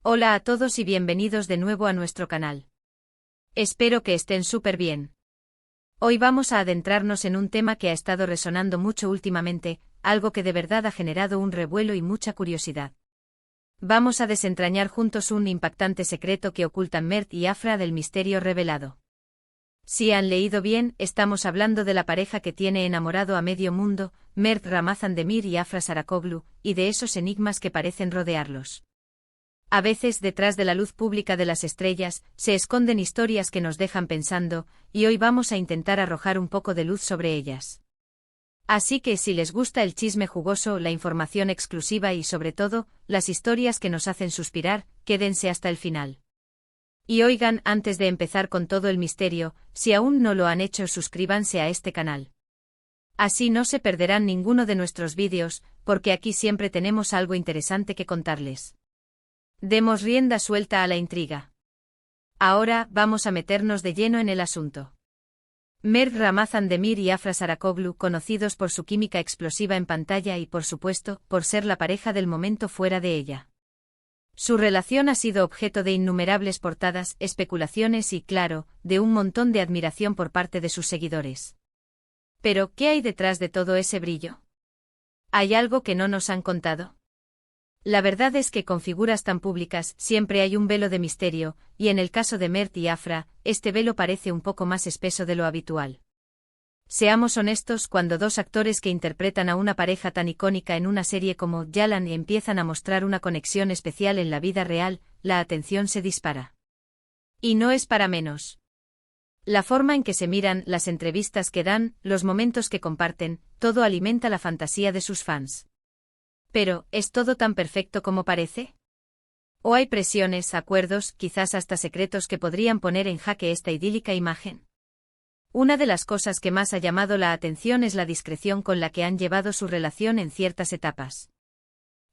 Hola a todos y bienvenidos de nuevo a nuestro canal. Espero que estén súper bien. Hoy vamos a adentrarnos en un tema que ha estado resonando mucho últimamente, algo que de verdad ha generado un revuelo y mucha curiosidad. Vamos a desentrañar juntos un impactante secreto que ocultan Mert y Afra del misterio revelado. Si han leído bien, estamos hablando de la pareja que tiene enamorado a medio mundo, Mert Ramazan Demir y Afra Saracoglu, y de esos enigmas que parecen rodearlos. A veces detrás de la luz pública de las estrellas, se esconden historias que nos dejan pensando, y hoy vamos a intentar arrojar un poco de luz sobre ellas. Así que si les gusta el chisme jugoso, la información exclusiva y sobre todo, las historias que nos hacen suspirar, quédense hasta el final. Y oigan, antes de empezar con todo el misterio, si aún no lo han hecho, suscríbanse a este canal. Así no se perderán ninguno de nuestros vídeos, porque aquí siempre tenemos algo interesante que contarles. Demos rienda suelta a la intriga. Ahora vamos a meternos de lleno en el asunto. Mert Ramazan Demir y Afra Saracoglu, conocidos por su química explosiva en pantalla y por supuesto, por ser la pareja del momento fuera de ella. Su relación ha sido objeto de innumerables portadas, especulaciones y, claro, de un montón de admiración por parte de sus seguidores. Pero, ¿qué hay detrás de todo ese brillo? ¿Hay algo que no nos han contado? La verdad es que con figuras tan públicas siempre hay un velo de misterio, y en el caso de Mert y Afra, este velo parece un poco más espeso de lo habitual. Seamos honestos, cuando dos actores que interpretan a una pareja tan icónica en una serie como Yalan empiezan a mostrar una conexión especial en la vida real, la atención se dispara. Y no es para menos. La forma en que se miran, las entrevistas que dan, los momentos que comparten, todo alimenta la fantasía de sus fans. Pero, ¿es todo tan perfecto como parece? ¿O hay presiones, acuerdos, quizás hasta secretos que podrían poner en jaque esta idílica imagen? Una de las cosas que más ha llamado la atención es la discreción con la que han llevado su relación en ciertas etapas.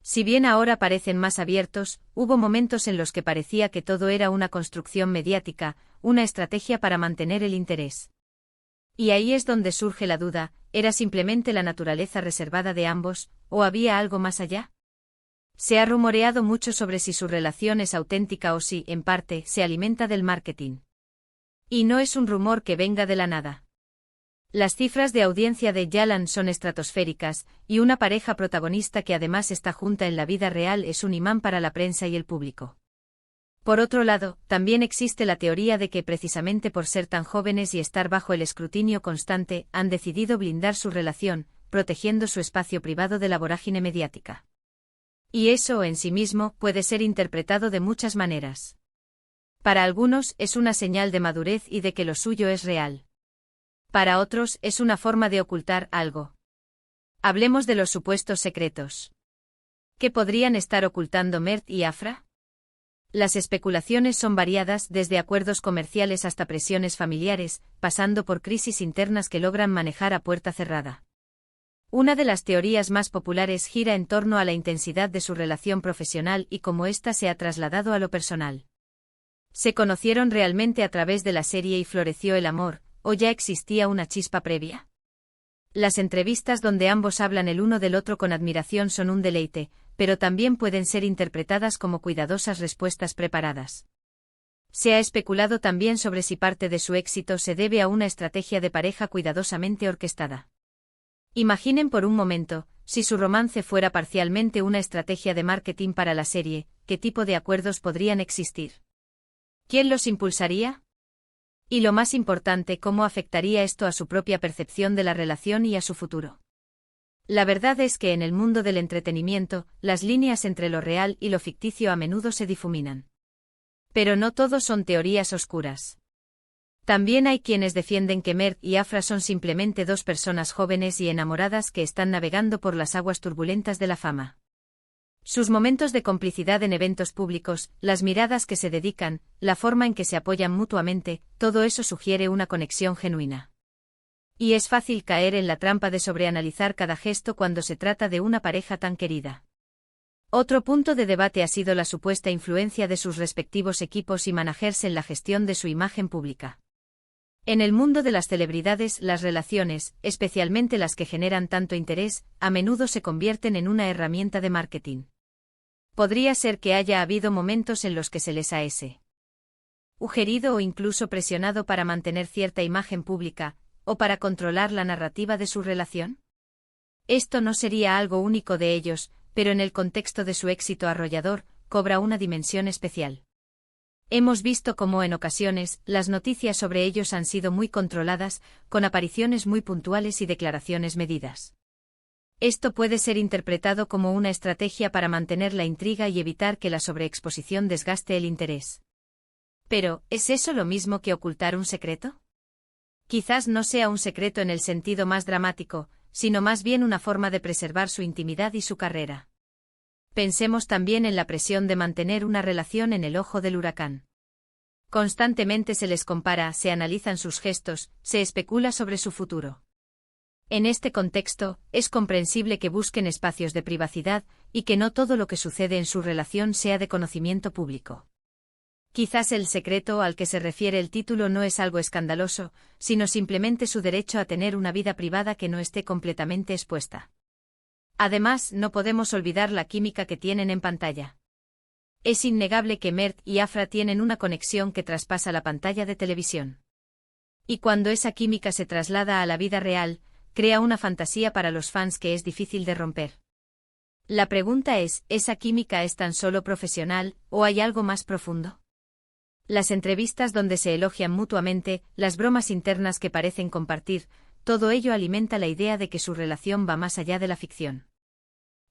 Si bien ahora parecen más abiertos, hubo momentos en los que parecía que todo era una construcción mediática, una estrategia para mantener el interés. Y ahí es donde surge la duda, ¿era simplemente la naturaleza reservada de ambos, o había algo más allá? Se ha rumoreado mucho sobre si su relación es auténtica o si, en parte, se alimenta del marketing. Y no es un rumor que venga de la nada. Las cifras de audiencia de Yalan son estratosféricas, y una pareja protagonista que además está junta en la vida real es un imán para la prensa y el público. Por otro lado, también existe la teoría de que precisamente por ser tan jóvenes y estar bajo el escrutinio constante, han decidido blindar su relación, protegiendo su espacio privado de la vorágine mediática. Y eso, en sí mismo, puede ser interpretado de muchas maneras. Para algunos, es una señal de madurez y de que lo suyo es real. Para otros, es una forma de ocultar algo. Hablemos de los supuestos secretos. ¿Qué podrían estar ocultando Mert y Afra? Las especulaciones son variadas, desde acuerdos comerciales hasta presiones familiares, pasando por crisis internas que logran manejar a puerta cerrada. Una de las teorías más populares gira en torno a la intensidad de su relación profesional y cómo ésta se ha trasladado a lo personal. ¿Se conocieron realmente a través de la serie y floreció el amor, o ya existía una chispa previa? Las entrevistas donde ambos hablan el uno del otro con admiración son un deleite, pero también pueden ser interpretadas como cuidadosas respuestas preparadas. Se ha especulado también sobre si parte de su éxito se debe a una estrategia de pareja cuidadosamente orquestada. Imaginen por un momento, si su romance fuera parcialmente una estrategia de marketing para la serie, ¿qué tipo de acuerdos podrían existir? ¿Quién los impulsaría? Y lo más importante, ¿cómo afectaría esto a su propia percepción de la relación y a su futuro? La verdad es que en el mundo del entretenimiento, las líneas entre lo real y lo ficticio a menudo se difuminan. Pero no todo son teorías oscuras. También hay quienes defienden que Mert y Afra son simplemente dos personas jóvenes y enamoradas que están navegando por las aguas turbulentas de la fama. Sus momentos de complicidad en eventos públicos, las miradas que se dedican, la forma en que se apoyan mutuamente, todo eso sugiere una conexión genuina. Y es fácil caer en la trampa de sobreanalizar cada gesto cuando se trata de una pareja tan querida. Otro punto de debate ha sido la supuesta influencia de sus respectivos equipos y managers en la gestión de su imagen pública. En el mundo de las celebridades, las relaciones, especialmente las que generan tanto interés, a menudo se convierten en una herramienta de marketing. Podría ser que haya habido momentos en los que se les ha sugerido o incluso presionado para mantener cierta imagen pública, o para controlar la narrativa de su relación. Esto no sería algo único de ellos, pero en el contexto de su éxito arrollador, cobra una dimensión especial. Hemos visto cómo en ocasiones, las noticias sobre ellos han sido muy controladas, con apariciones muy puntuales y declaraciones medidas. Esto puede ser interpretado como una estrategia para mantener la intriga y evitar que la sobreexposición desgaste el interés. Pero, ¿es eso lo mismo que ocultar un secreto? Quizás no sea un secreto en el sentido más dramático, sino más bien una forma de preservar su intimidad y su carrera. Pensemos también en la presión de mantener una relación en el ojo del huracán. Constantemente se les compara, se analizan sus gestos, se especula sobre su futuro. En este contexto, es comprensible que busquen espacios de privacidad y que no todo lo que sucede en su relación sea de conocimiento público. Quizás el secreto al que se refiere el título no es algo escandaloso, sino simplemente su derecho a tener una vida privada que no esté completamente expuesta. Además, no podemos olvidar la química que tienen en pantalla. Es innegable que Mert y Afra tienen una conexión que traspasa la pantalla de televisión. Y cuando esa química se traslada a la vida real, crea una fantasía para los fans que es difícil de romper. La pregunta es, ¿esa química es tan solo profesional, o hay algo más profundo? Las entrevistas donde se elogian mutuamente, las bromas internas que parecen compartir, todo ello alimenta la idea de que su relación va más allá de la ficción.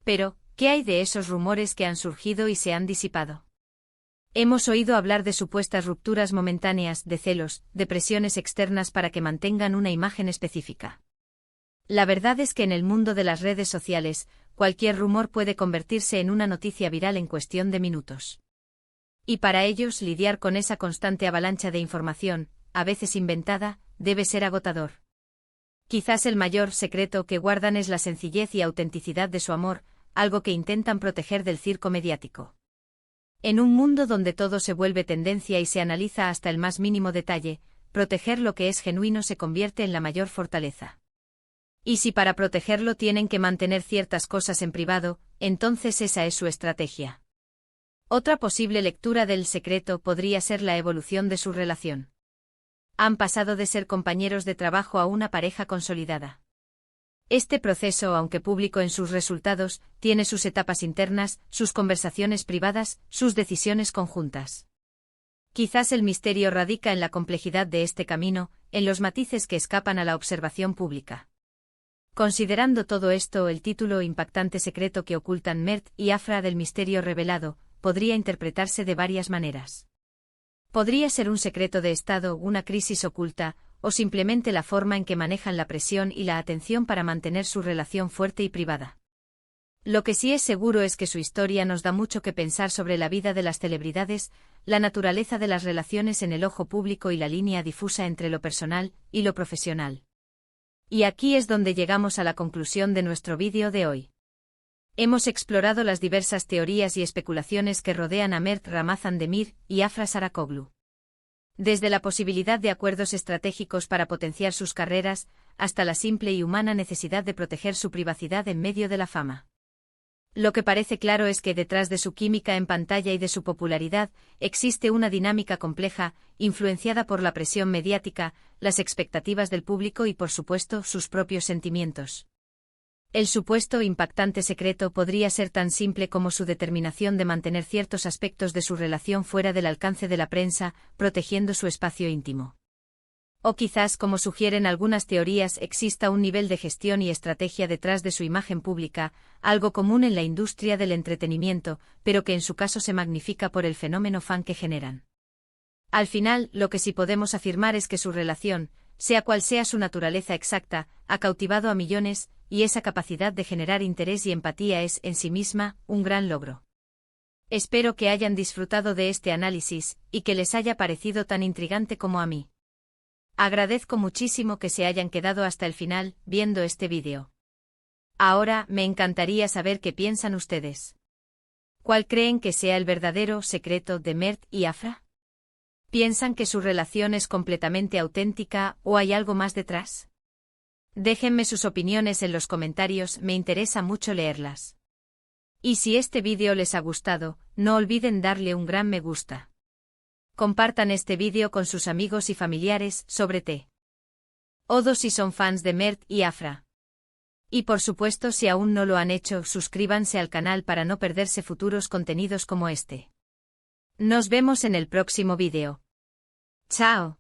Pero, ¿qué hay de esos rumores que han surgido y se han disipado? Hemos oído hablar de supuestas rupturas momentáneas, de celos, de presiones externas para que mantengan una imagen específica. La verdad es que en el mundo de las redes sociales, cualquier rumor puede convertirse en una noticia viral en cuestión de minutos. Y para ellos lidiar con esa constante avalancha de información, a veces inventada, debe ser agotador. Quizás el mayor secreto que guardan es la sencillez y autenticidad de su amor, algo que intentan proteger del circo mediático. En un mundo donde todo se vuelve tendencia y se analiza hasta el más mínimo detalle, proteger lo que es genuino se convierte en la mayor fortaleza. Y si para protegerlo tienen que mantener ciertas cosas en privado, entonces esa es su estrategia. Otra posible lectura del secreto podría ser la evolución de su relación. Han pasado de ser compañeros de trabajo a una pareja consolidada. Este proceso, aunque público en sus resultados, tiene sus etapas internas, sus conversaciones privadas, sus decisiones conjuntas. Quizás el misterio radica en la complejidad de este camino, en los matices que escapan a la observación pública. Considerando todo esto, el título impactante secreto que ocultan Mert y Afra del misterio revelado, podría interpretarse de varias maneras. Podría ser un secreto de Estado, una crisis oculta, o simplemente la forma en que manejan la presión y la atención para mantener su relación fuerte y privada. Lo que sí es seguro es que su historia nos da mucho que pensar sobre la vida de las celebridades, la naturaleza de las relaciones en el ojo público y la línea difusa entre lo personal y lo profesional. Y aquí es donde llegamos a la conclusión de nuestro vídeo de hoy. Hemos explorado las diversas teorías y especulaciones que rodean a Mert Ramazan Demir y Afra Saracoglu. Desde la posibilidad de acuerdos estratégicos para potenciar sus carreras, hasta la simple y humana necesidad de proteger su privacidad en medio de la fama. Lo que parece claro es que detrás de su química en pantalla y de su popularidad, existe una dinámica compleja, influenciada por la presión mediática, las expectativas del público y por supuesto sus propios sentimientos. El supuesto impactante secreto podría ser tan simple como su determinación de mantener ciertos aspectos de su relación fuera del alcance de la prensa, protegiendo su espacio íntimo. O quizás, como sugieren algunas teorías, exista un nivel de gestión y estrategia detrás de su imagen pública, algo común en la industria del entretenimiento, pero que en su caso se magnifica por el fenómeno fan que generan. Al final, lo que sí podemos afirmar es que su relación, sea cual sea su naturaleza exacta, ha cautivado a millones, y esa capacidad de generar interés y empatía es, en sí misma, un gran logro. Espero que hayan disfrutado de este análisis, y que les haya parecido tan intrigante como a mí. Agradezco muchísimo que se hayan quedado hasta el final, viendo este vídeo. Ahora, me encantaría saber qué piensan ustedes. ¿Cuál creen que sea el verdadero secreto de Mert y Afra? ¿Piensan que su relación es completamente auténtica o hay algo más detrás? Déjenme sus opiniones en los comentarios, me interesa mucho leerlas. Y si este vídeo les ha gustado, no olviden darle un gran me gusta. Compartan este vídeo con sus amigos y familiares sobre TODO si son fans de Mert y Afra. Y por supuesto, si aún no lo han hecho, suscríbanse al canal para no perderse futuros contenidos como este. Nos vemos en el próximo vídeo. ¡Chao!